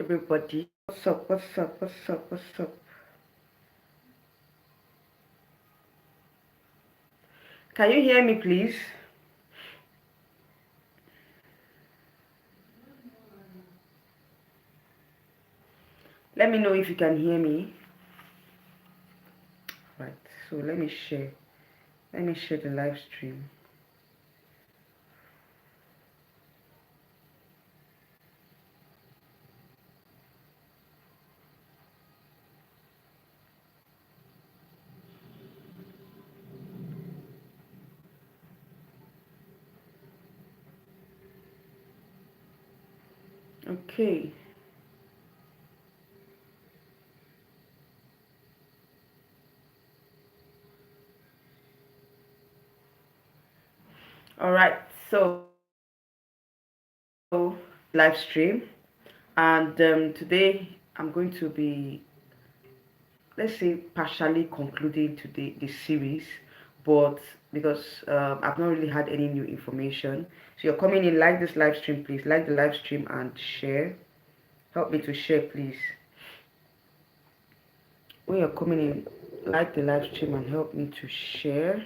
everybody. What's up? What's up? What's up? What's up? Can you hear me, please? Let me know if you can hear me. Right. So let me share. Let me share the live stream. Okay. All right. So live stream, and today I'm going to be, let's say, partially concluding today the series, but because I've not really had any new information. So you're coming in, like this live stream, please like the live stream and share. Help me to share, please. When you're coming in, like the live stream and help me to share.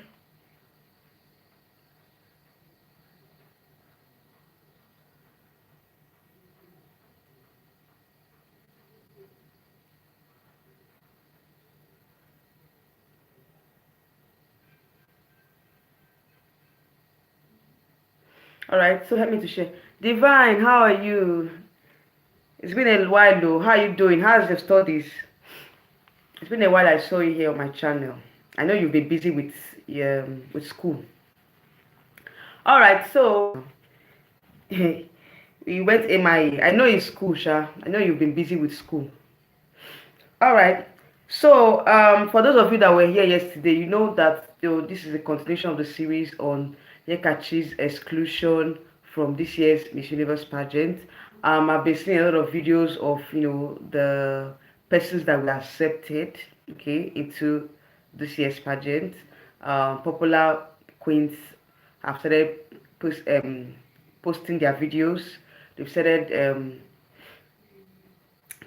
All right, so help me to share. Divine, how are you? It's been a while though. How are you doing? How's the studies? It's been a while I saw you here on my channel. I know you've been busy with school. All right, so we went MIA. I know it's school, Sha. I know you've been busy with school. All right. So, for those of you that were here yesterday, you know that this is a continuation of the series on Nyekachi's exclusion from this year's Miss Universe pageant. I've been seeing a lot of videos of the persons that were accepted, okay, into this year's pageant. Popular queens have started posting their videos. They've started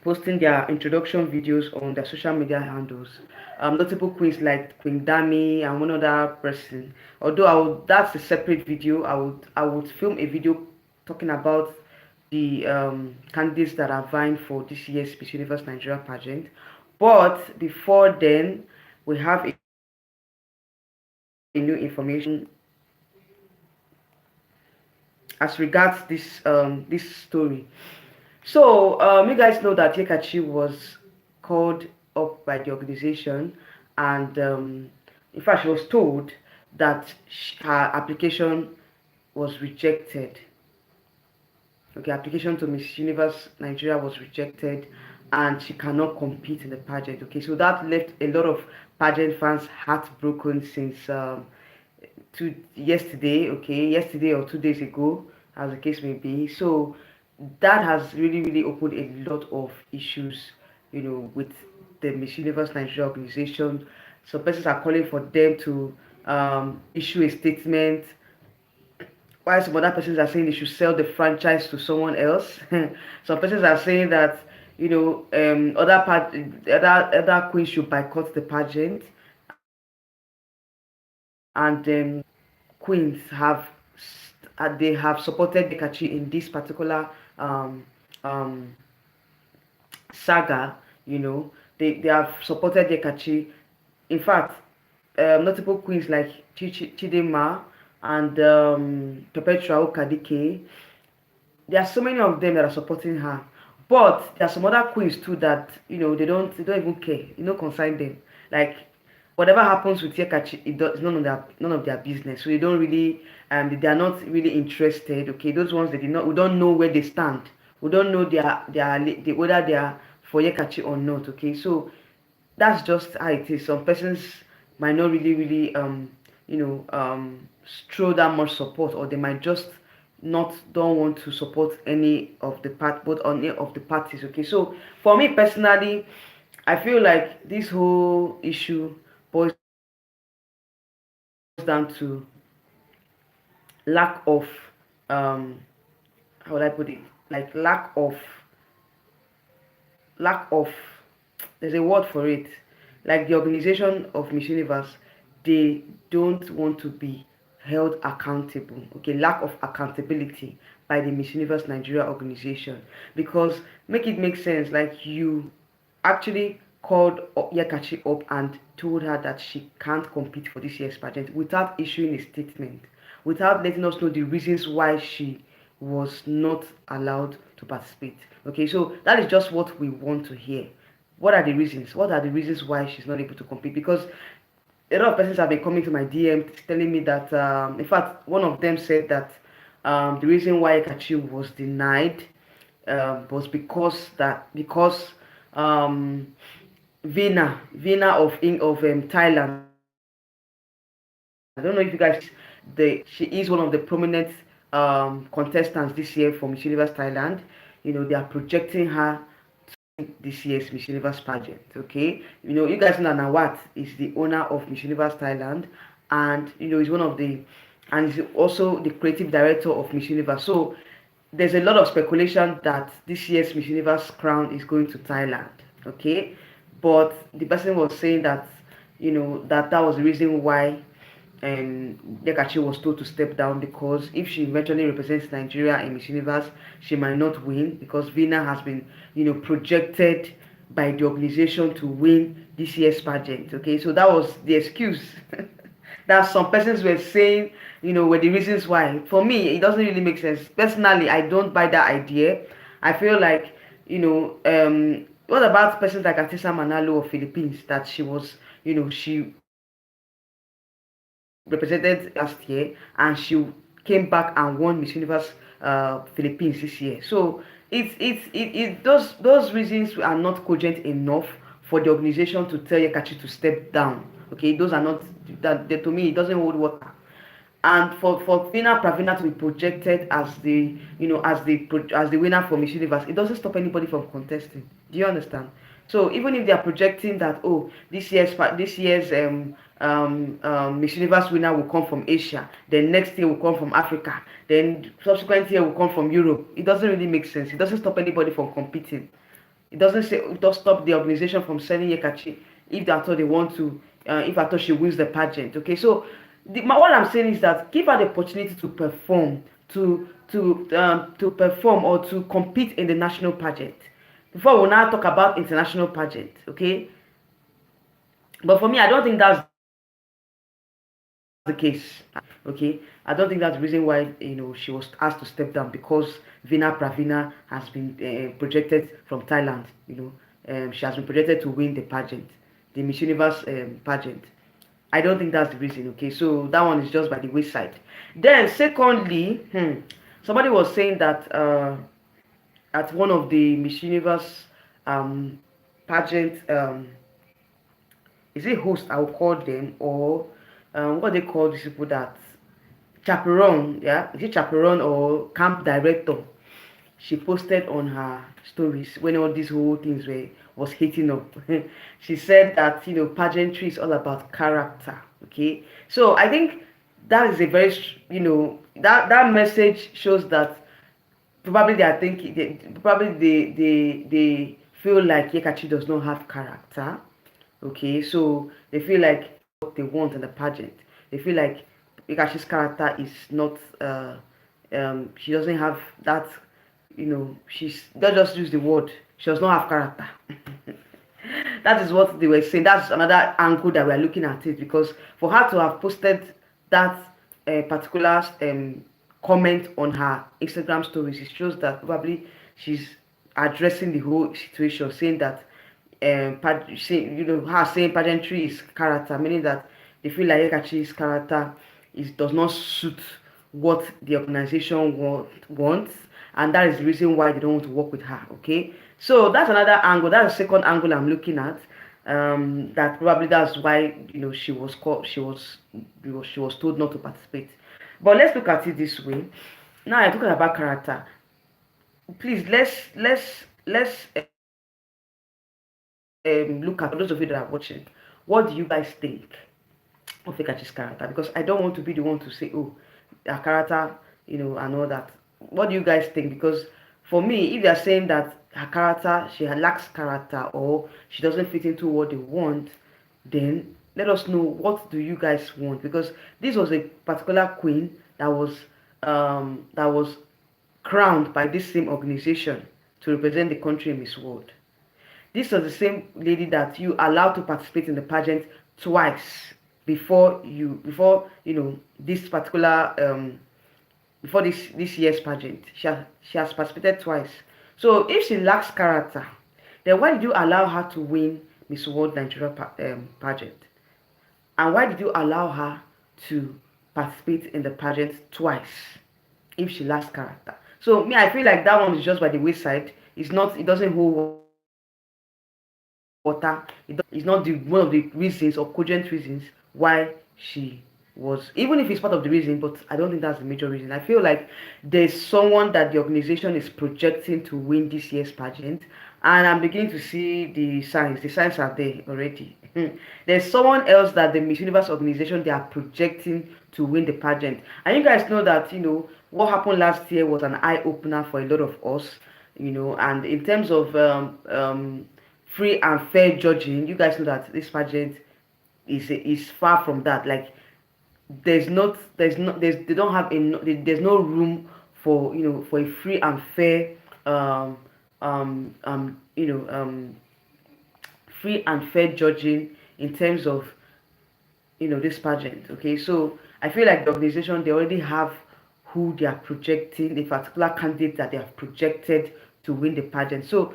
posting their introduction videos on their social media handles. Notable queens like Queen Dami and one other person. Although that's a separate video. I would film a video talking about the candidates that are vying for this year's Miss Universe Nigeria pageant. But before then, we have a new information as regards this story. So, you guys know that Nyekachi was called up by the organization, and in fact, she was told that her application was rejected. Okay, application to Miss Universe Nigeria was rejected, and she cannot compete in the pageant. Okay, so that left a lot of pageant fans heartbroken since yesterday. Okay, yesterday or 2 days ago, as the case may be. So that has really opened a lot of issues, with the Miss Universe Nigeria organization. Some persons are calling for them to issue a statement, while some other persons are saying they should sell the franchise to someone else. Some persons are saying that other queens should boycott the pageant, and queens they have supported Nyekachi in this particular um, um, saga. They have supported Nyekachi. In fact, notable queens like Chidema and Perpetua Okadike, there are so many of them that are supporting her. But there are some other queens too that they don't even care. Concern them. Like whatever happens with Nyekachi, it's none of their business. So they don't really they are not really interested. Okay, those ones we don't know where they stand. We don't know whether they are for Nyekachi or not. Okay, so that's just how it is. Some persons might not really show that much support, or they might just not don't want to support any of the both on any of the parties. Okay, so for me personally, I feel like this whole issue boils down to lack of how would I put it, like lack of lack of, there's a word for it, like the organization of Miss Universe, they don't want to be held accountable. Okay, lack of accountability by the Miss Universe Nigeria organization. Because make it make sense, like you actually called Nyekachi up and told her that she can't compete for this year's pageant without issuing a statement, without letting us know the reasons why she was not allowed to participate. Okay, so that is just what we want to hear. What are the reasons? What are the reasons why she's not able to compete? Because a lot of persons have been coming to my DM telling me that, in fact, one of them said that the reason why Kachi was denied was because um, Vina of Thailand. I don't know if you guys, she is one of the prominent contestants this year for Miss Universe Thailand. You know, they are projecting her this year's Miss Universe pageant. Okay, you know, you guys know Nawat is the owner of Miss Universe Thailand, and you know, he's one of the, and he's also the creative director of Miss Universe. So there's a lot of speculation that this year's Miss Universe crown is going to Thailand. Okay, but the person was saying that, you know, that was the reason why Nyekachi was told to step down, because if she eventually represents Nigeria in Miss Universe, she might not win, because Vina has been, you know, projected by the organization to win this year's pageant. Okay, so that was the excuse that some persons were saying, you know, were the reasons why. For me, it doesn't really make sense. Personally, I don't buy that idea. I feel like, you know, what about persons like Atisa Manalo of Philippines, that she was, you know, she represented last year and she came back and won Miss Universe Philippines this year. So those reasons are not cogent enough for the organization to tell Nyekachi to step down. Okay, those are not, that to me it doesn't hold water. And for Vina Pravina to be projected as the, you know, as the winner for Miss Universe, it doesn't stop anybody from contesting. Do you understand? So even if they are projecting that, oh, this year's Miss Universe winner will come from Asia, then next year will come from Africa, then subsequent year will come from Europe, it doesn't really make sense. It doesn't stop anybody from competing. It doesn't say, it does stop the organization from sending Nyekachi if they thought they want to, if I thought she wins the pageant. Okay, so what I'm saying is that give her the opportunity to perform, to perform or to compete in the national pageant before we now talk about international pageant. Okay, but for me, I don't think that's the case. Okay, I don't think that's the reason why, you know, she was asked to step down, because Vina Pravina has been projected from Thailand. You know, she has been projected to win the pageant, the Miss Universe pageant. I don't think that's the reason. Okay, so that one is just by the wayside. Then secondly, somebody was saying that at one of the Miss Universe pageant, is it host, I will call them, or what they call these people, that chaperone, yeah, is it chaperone or camp director? She posted on her stories when all these whole things was heating up. She said that, you know, pageantry is all about character. Okay, so I think that is a very, you know, that message shows that probably they are thinking, they feel like Nyekachi does not have character. Okay, so they feel like what they want in the pageant. They feel like Nyekachi's character is not she doesn't have that, you know, she's, don't just use the word, she does not have character. That is what they were saying. That's another angle that we're looking at it, because for her to have posted that particular comment on her Instagram stories, it shows that probably she's addressing the whole situation, saying that you know, her saying pageantry is character, meaning that they feel like Nyekachi's character does not suit what the organization wants, and that is the reason why they don't want to work with her. Okay, so that's another angle. That's the second angle I'm looking at. That probably that's why, you know, she was called, she was told not to participate. But let's look at it this way. Now I'm talking about character. Please, let's look at, for those of you that are watching, what do you guys think of Nyekachi's character? Because I don't want to be the one to say, oh, her character, you know, and all that. What do you guys think? Because for me, if you are saying that her character, she lacks character, or she doesn't fit into what they want, then let us know what do you guys want, because this was a particular queen that was crowned by this same organization to represent the country in Miss World. This was the same lady that you allowed to participate in the pageant twice before you know this particular before this year's pageant. She has participated twice. So if she lacks character, then why did you allow her to win Miss World Nigeria pageant? And why did you allow her to participate in the pageant twice if she lacks character? So me, I feel like that one is just by the wayside. It's not. It doesn't hold water. It's not one of the reasons or cogent reasons why she was, even if it's part of the reason, but I don't think that's the major reason. I feel like there's someone that the organization is projecting to win this year's pageant, and I'm beginning to see the signs. The signs are there already. There's someone else that the Miss Universe organization, they are projecting to win the pageant. And you guys know that, what happened last year was an eye opener for a lot of us, and in terms of free and fair judging, you guys know that this pageant is far from that. Like, they don't have there's no room for, for a free and fair um um um you know um free and fair judging in terms of, this pageant. Okay, so I feel like the organization, they already have who they are projecting, the particular candidate that they have projected to win the pageant. So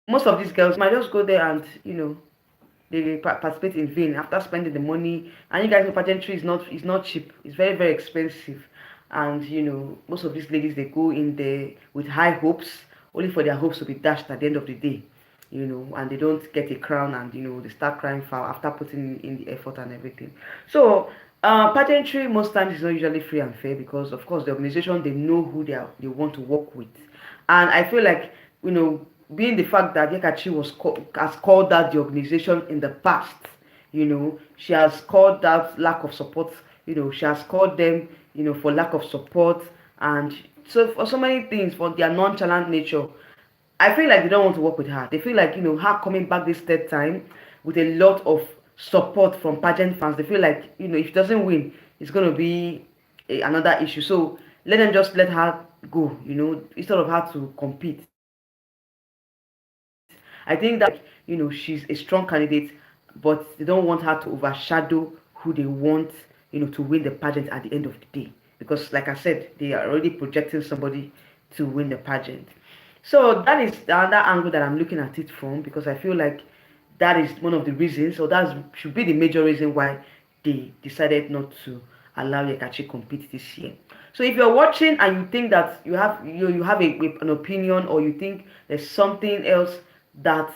most of these girls might just go there and, they participate in vain after spending the money. And you guys know pageantry is not cheap. It's very, very expensive. And most of these ladies, they go in there with high hopes, only for their hopes to be dashed at the end of the day. And they don't get a crown, and they start crying foul after putting in the effort and everything. So pageantry most times is not usually free and fair, because of course the organization, they know who they want to work with. And I feel like, being the fact that Nyekachi has called out the organization in the past, she has called out lack of support, she has called them, for lack of support, and so for so many things, for their nonchalant nature. I feel like they don't want to work with her. They feel like, her coming back this third time with a lot of support from pageant fans. They feel like, if she doesn't win, it's going to be another issue. So let her go, instead of her to compete. I think that, she's a strong candidate, but they don't want her to overshadow who they want, to win the pageant at the end of the day. Because, like I said, they are already projecting somebody to win the pageant. So that is the other angle that I'm looking at it from, because I feel like that is one of the reasons, or that should be the major reason why they decided not to allow Nyekachi compete this year. So if you're watching and you think that you have an opinion, or you think there's something else that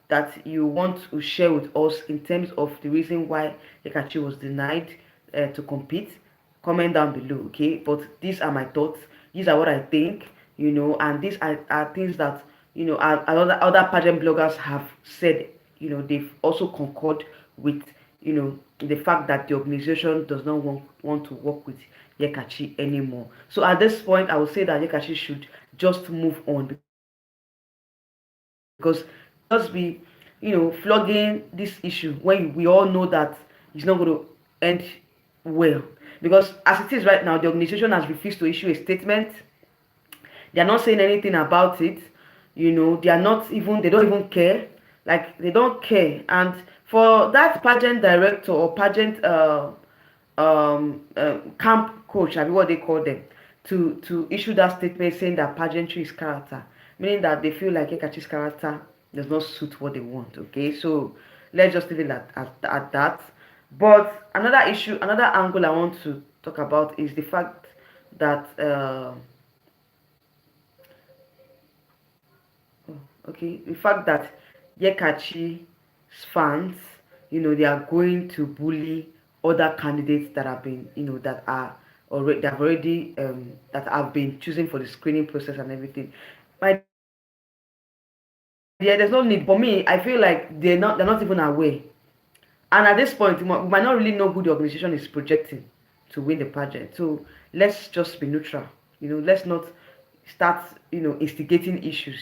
that you want to share with us in terms of the reason why Nyekachi was denied to compete, comment down below. Okay, but these are my thoughts. These are what I think. And these are things that, other pageant bloggers have said. They've also concurred with, the fact that the organization does not want to work with Nyekachi anymore. So at this point, I would say that Nyekachi should just move on, because just be, flogging this issue when we all know that it's not going to end well. Because as it is right now, the organization has refused to issue a statement. They are not saying anything about it. They don't even care. Like, they don't care. And for that pageant director or pageant camp coach, I mean, what they call them, to issue that statement saying that pageantry is character, meaning that they feel like Nyekachi's character does not suit what they want. Okay, so let's just leave it at that. But another issue, another angle I want to talk about is the fact that the fact that Nyekachi's fans, they are going to bully other candidates that have been, that are already that have been chosen for the screening process and everything. My dear, there's no need. For me, I feel like they're not even aware. And at this point, we might not really know who the organization is projecting to win the pageant. So let's just be neutral. Let's not start, instigating issues.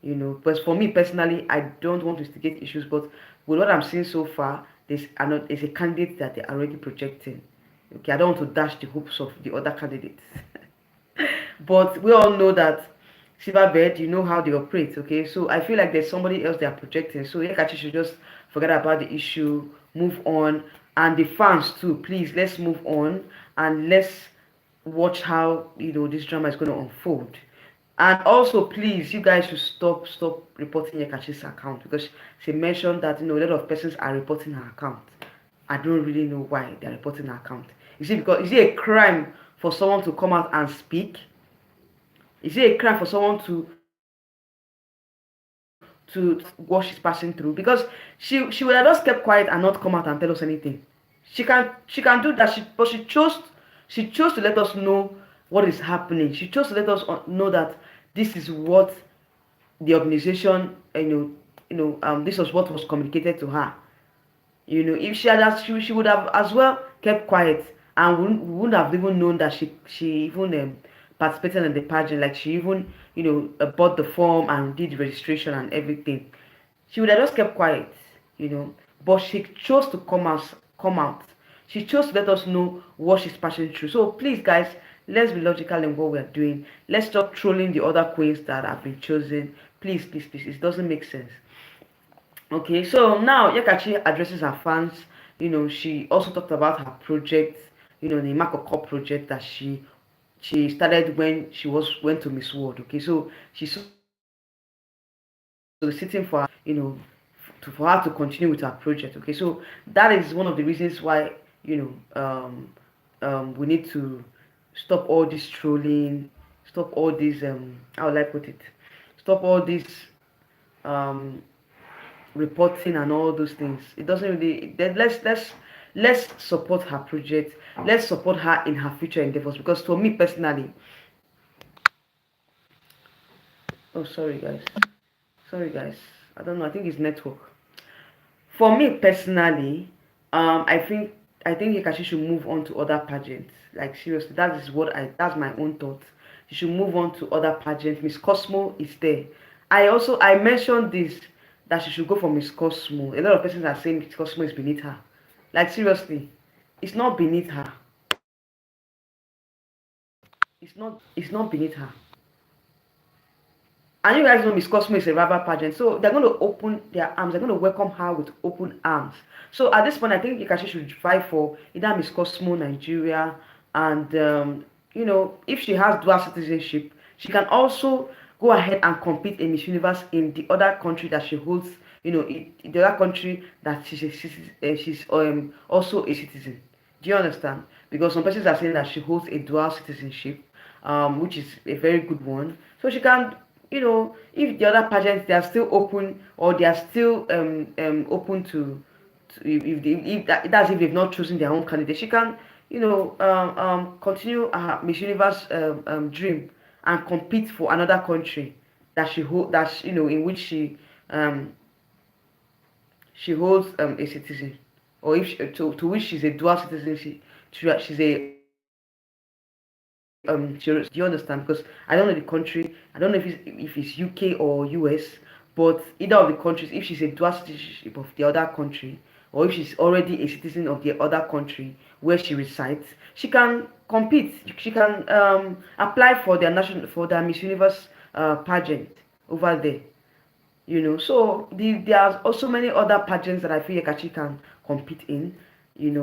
But for me personally, I don't want to instigate issues. But with what I'm seeing so far, there's a candidate that they're already projecting. Okay, I don't want to dash the hopes of the other candidates. But we all know that Silverbird, you know how they operate, okay? So I feel like there's somebody else they are projecting. So Nyekachi should just forget about the issue, move on. And the fans too, please, let's move on and let's watch how, this drama is going to unfold. And also, please, you guys should stop reporting Nyekachi's account, because she mentioned that, a lot of persons are reporting her account. I don't really know why they're reporting her account. Is it a crime for someone to come out and speak? Is it a crime for someone to what she's passing through? Because she would have just kept quiet and not come out and tell us anything. She can do that. But she chose to let us know what is happening. She chose to let us know that this is what the organization, this was what was communicated to her. If she had asked, she would have as well kept quiet, and wouldn't have even known that she even participated in the pageant. Like, she even bought the form and did registration and everything. She would have just kept quiet, but she chose to come out. She chose to let us know what she's passing through. So please, guys, let's be logical in what we're doing. Let's stop trolling the other queens that have been chosen. Please, please, please. It doesn't make sense. Okay, so now Nyekachi addresses her fans. She also talked about her project, the Makoko project that she started when she went to Miss World. Okay, so she's soliciting for for her to continue with her project. Okay, so that is one of the reasons why we need to stop all this trolling, stop all this how will I put it, stop all this um reporting and all those things. It doesn't really. Let's support her project. Let's support her in her future endeavors. Because for me personally, oh, sorry guys, I don't know. I think it's network. For me personally, I think Nyekachi should move on to other pageants. Like, seriously, that's my own thought. She should move on to other pageants. Miss Cosmo is there. I mentioned this, that she should go for Miss Cosmo. A lot of persons are saying Miss Cosmo is beneath her. Like, seriously, it's not beneath her. It's not beneath her. And you guys know Miss Cosmo is a rival pageant, so they're going to open their arms. They're going to welcome her with open arms. So at this point, I think Nyekachi should fight for either Miss Cosmo Nigeria, and if she has dual citizenship, she can also go ahead and compete in Miss Universe in the other country that she holds. In the other country that she's also a citizen. Do you understand? Because some persons are saying that she holds a dual citizenship, which is a very good one. So she can, if the other pageants, they are still open, or they are still open to if they've not chosen their own candidate, she can, continue her Miss Universe dream and compete for another country that in which she holds a citizen, or if to which she's a dual citizen. She's a do you understand? Because I don't know the country. I don't know if it's UK or US, but either of the countries, if she's a dual citizenship of the other country, or if she's already a citizen of the other country where she resides, she can compete. She can apply for their Miss Universe pageant over there. So there are also many other pageants that I feel like Nyekachi can compete in.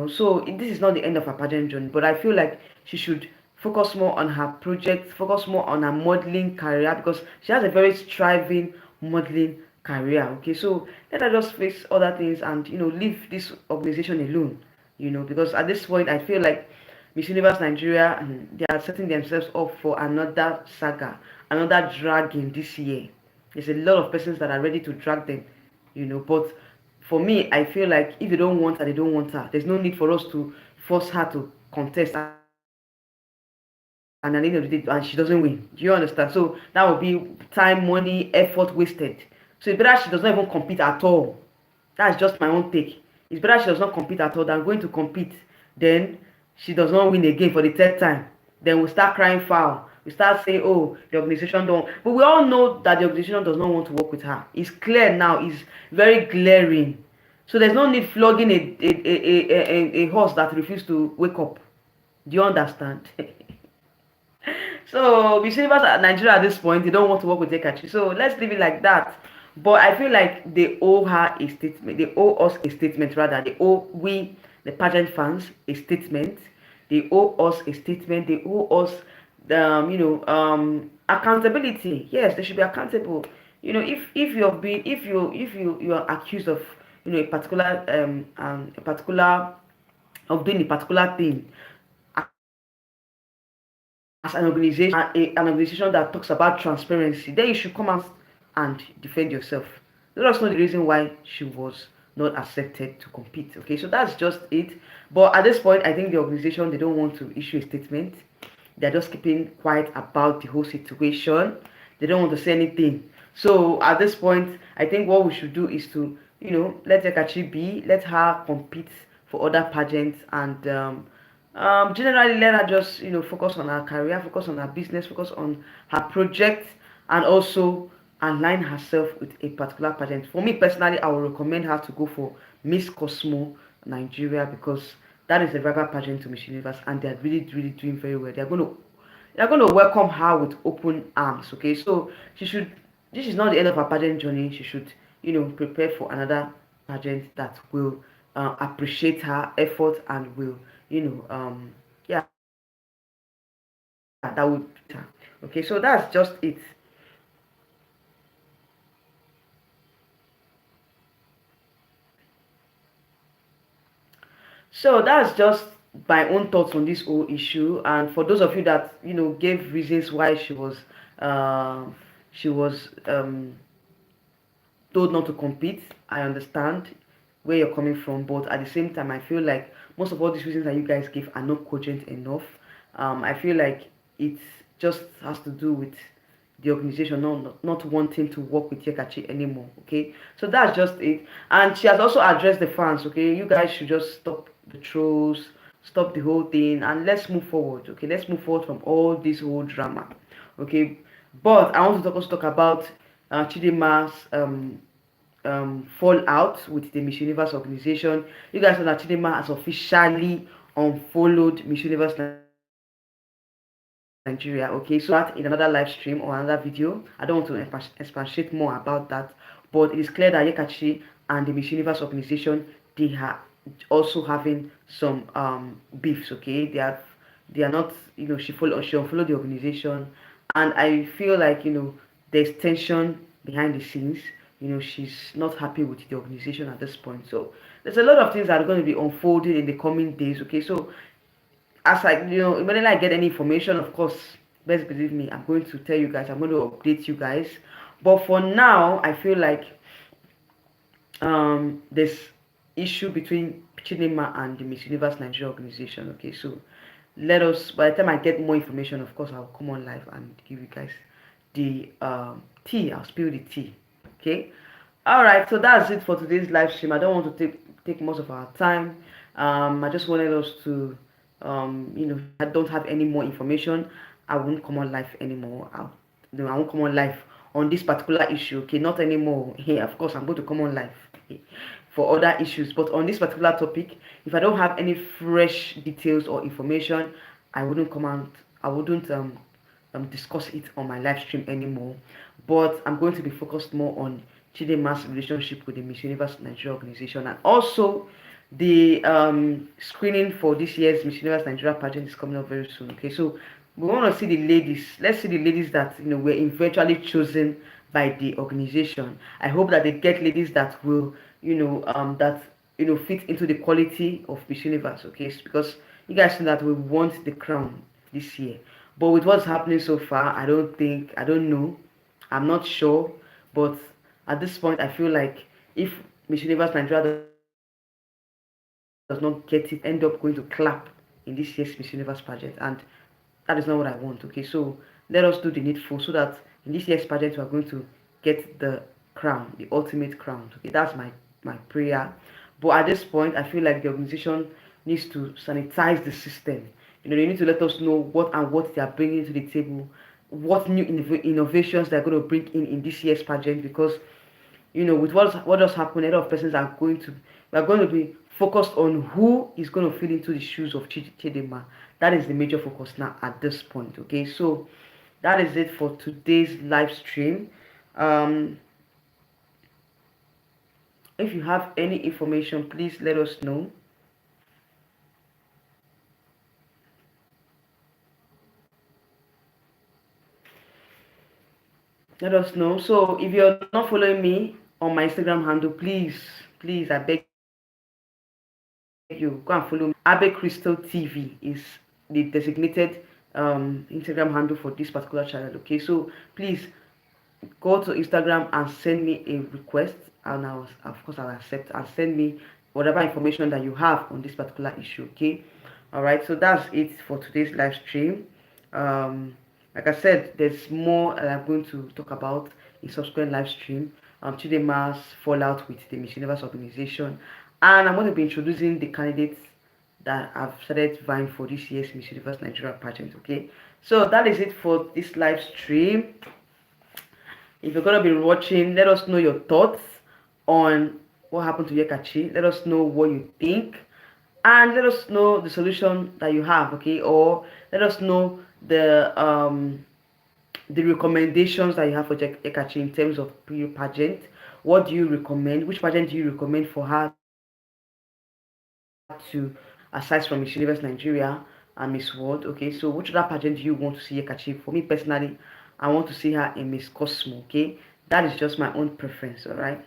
So this is not the end of her pageant journey, but I feel like she should focus more on her project, focus more on her modeling career, because she has a very striving modeling career. Okay, so let her just face other things and leave this organization alone. Because at this point I feel like Miss Universe Nigeria, they are setting themselves up for another saga, another dragging this year. There's a lot of persons that are ready to drag them, but for me, I feel like if they don't want her, they don't want her. There's no need for us to force her to contest, and at the end of the day, and she doesn't win. Do you understand? So that would be time, money, effort wasted. So it's better she does not even compete at all. That's just my own take. It's better she does not compete at all than going to compete. Then she does not win again for the third time. Then we'll start crying foul. We start saying, oh, the organization don't, but we all know that the organization does not want to work with her. It's clear now, it's very glaring. So there's no need flogging a horse that refuses to wake up. Do you understand? So Miss Universe at Nigeria at this point, they don't want to work with Nyekachi. So let's leave it like that. But I feel like they owe her a statement. They owe us a statement rather. They owe we, the pageant fans, a statement. They owe us a statement. They owe us accountability. Yes, they should be accountable. If you've been if you are accused of a particular of doing a particular thing as an organization, an organization that talks about transparency, then you should come out and defend yourself. Let us know the reason why she was not accepted to compete. Okay, so that's just it. But at this point, I think the organization, they don't want to issue a statement. They're just keeping quiet about the whole situation. They don't want to say anything. So at this point, I think what we should do is to, let Nyekachi be, let her compete for other pageants, and generally let her just focus on her career, focus on her business, focus on her project, and also align herself with a particular pageant. For me personally, I would recommend her to go for Miss Cosmo Nigeria, because that is a rival pageant to Miss Universe, and they're really really doing very well. They're going to welcome her with open arms. Okay, so she should, this is not the end of her pageant journey. She should prepare for another pageant that will appreciate her effort and will yeah, that would. Okay, so that's just it. So that's just my own thoughts on this whole issue. And for those of you that gave reasons why she was told not to compete, I understand where you're coming from, but at the same time, I feel like most of all these reasons that you guys give are not cogent enough. I feel like it just has to do with the organization not wanting to work with Nyekachi anymore. Okay, so that's just it. And she has also addressed the fans. Okay, you guys should just stop the trolls, stop the whole thing, and let's move forward. Okay, let's move forward from all this whole drama. Okay, but I want to also talk about Chidima's fallout with the Miss Universe organization. You guys know that Chidima has officially unfollowed Miss Universe Nigeria. Okay, so that in another live stream or another video. I don't want to expatiate more about that, but it is clear that Nyekachi and the Miss Universe organization, they are also having some beefs. Okay, they are not, she unfollowed the organization, and I feel like there's tension behind the scenes. She's not happy with the organization at this point. So there's a lot of things that are going to be unfolded in the coming days. Okay, so as whenever I get any information, of course, best believe me, I'm going to tell you guys, I'm going to update you guys. But for now, I feel like this issue between Chinema and the Miss Universe Nigeria organization. Okay, so let us, by the time I get more information, of course, I'll come on live and give you guys the tea. I'll spill the tea. Okay, all right, so that's it for today's live stream. I don't want to take most of our time. I just wanted us to I don't have any more information. I won't come on live anymore. I won't come on live on this particular issue. Okay, not anymore. Here, of course, I'm going to come on live for other issues, but on this particular topic, if I don't have any fresh details or information, I wouldn't come out. I wouldn't discuss it on my live stream anymore. But I'm going to be focused more on Chidema's relationship with the Miss Universe Nigeria organization, and also the screening for this year's Miss Universe Nigeria pageant is coming up very soon. Okay, so we want to see the ladies. Let's see the ladies that were eventually chosen by the organization. I hope that they get ladies that will fit into the quality of Miss Universe. Okay, because you guys know that we want the crown this year. But with what's happening so far, I don't know, I'm not sure. But at this point, I feel like if Miss Universe Nigeria does not get it, end up going to clap in this year's Miss Universe pageant, and that is not what I want. Okay, so let us do the needful so that in this year's pageant we are going to get the crown, the ultimate crown. Okay, that's my prayer. But at this point, I feel like the organization needs to sanitize the system. They need to let us know what they are bringing to the table, what new innovations they're going to bring in this year's pageant. Because with what just happened, a lot of persons are going to be focused on who is going to fit into the shoes of Chidema. That is the major focus now at this point. Okay, so that is it for today's live stream. If you have any information, please let us know. Let us know. So if you're not following me on my Instagram handle, please, I beg you, go and follow me. Abe Crystal TV is the designated Instagram handle for this particular channel. Okay, so please go to Instagram and send me a request, and of course I'll accept, and send me whatever information that you have on this particular issue. Okay, all right. So that's it for today's live stream. Like I said, there's more that I'm going to talk about in subsequent live stream. Chidema's fallout with the Miss Universe organization, and I'm going to be introducing the candidates that I've started vying for this year's Miss Universe Nigeria pageant. Okay, so that is it for this live stream. If you're gonna be watching, let us know your thoughts on what happened to Nyekachi. Let us know what you think, and let us know the solution that you have. Okay, or let us know the recommendations that you have for Nyekachi in terms of pageant. What do you recommend? Which pageant do you recommend for her to, aside from Miss Universe Nigeria and Miss World? Okay, so which other pageant do you want to see Nyekachi? For me personally, I want to see her in Miss Cosmo. Okay, that is just my own preference. All right.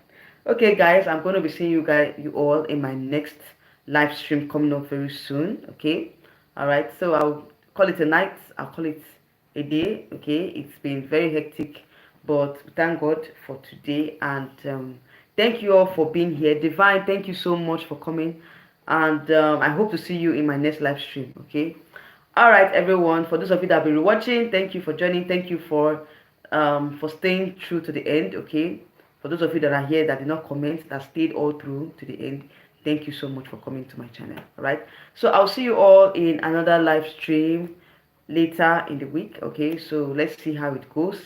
Okay, guys, I'm going to be seeing you all in my next live stream coming up very soon. Okay. All right. So I'll call it a night. I'll call it a day. Okay. It's been very hectic, but thank God for today, and thank you all for being here. Divine, thank you so much for coming, and I hope to see you in my next live stream. Okay. All right, everyone. For those of you that have been watching, thank you for joining. Thank you for staying true to the end. Okay. For those of you that are here that did not comment, that stayed all through to the end, thank you so much for coming to my channel. All right. So I'll see you all in another live stream later in the week. Okay. So let's see how it goes.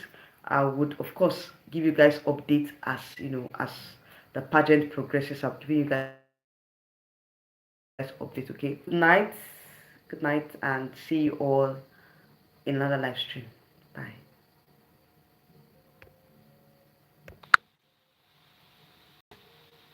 I would, of course, give you guys updates as as the pageant progresses. I'll give you guys update. Okay. Good night, and see you all in another live stream. Bye.